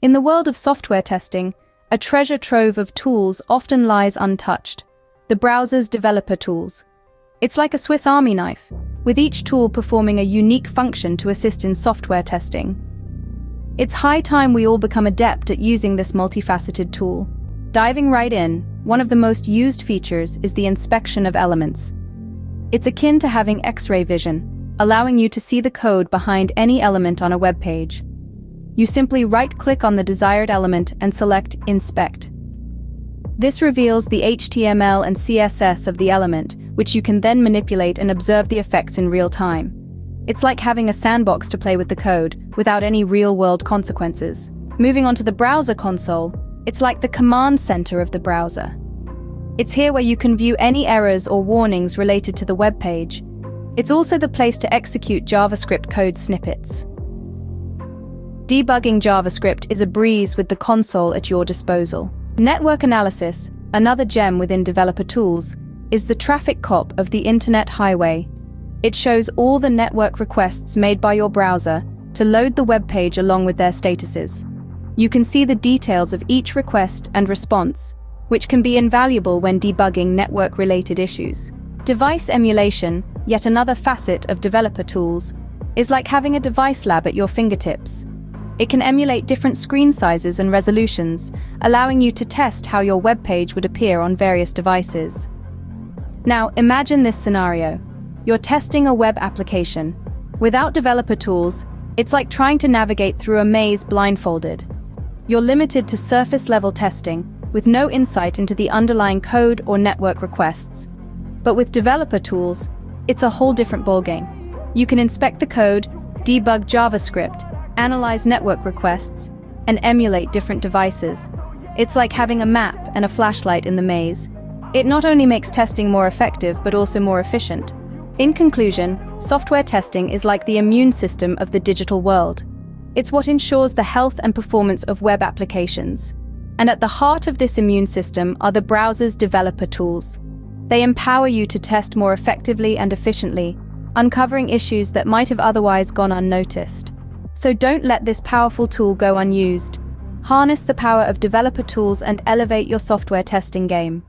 In the world of software testing, a treasure trove of tools often lies untouched. The browser's developer tools. It's like a Swiss Army knife, with each tool performing a unique function to assist in software testing. It's high time we all become adept at using this multifaceted tool. Diving right in, one of the most used features is the inspection of elements. It's akin to having X-ray vision, allowing you to see the code behind any element on a web page. You simply right-click on the desired element and select Inspect. This reveals the HTML and CSS of the element, which you can then manipulate and observe the effects in real time. It's like having a sandbox to play with the code, without any real-world consequences. Moving on to the browser console, it's like the command center of the browser. It's here where you can view any errors or warnings related to the web page. It's also the place to execute JavaScript code snippets. Debugging JavaScript is a breeze with the console at your disposal. Network analysis, another gem within developer tools, is the traffic cop of the internet highway. It shows all the network requests made by your browser to load the web page along with their statuses. You can see the details of each request and response, which can be invaluable when debugging network-related issues. Device emulation, yet another facet of developer tools, is like having a device lab at your fingertips. It can emulate different screen sizes and resolutions, allowing you to test how your web page would appear on various devices. Now, imagine this scenario. You're testing a web application. Without developer tools, it's like trying to navigate through a maze blindfolded. You're limited to surface-level testing, with no insight into the underlying code or network requests. But with developer tools, it's a whole different ballgame. You can inspect the code, debug JavaScript, analyze network requests, and emulate different devices. It's like having a map and a flashlight in the maze. It not only makes testing more effective, but also more efficient. In conclusion, software testing is like the immune system of the digital world. It's what ensures the health and performance of web applications. And at the heart of this immune system are the browser's developer tools. They empower you to test more effectively and efficiently, uncovering issues that might have otherwise gone unnoticed. So don't let this powerful tool go unused. Harness the power of developer tools and elevate your software testing game.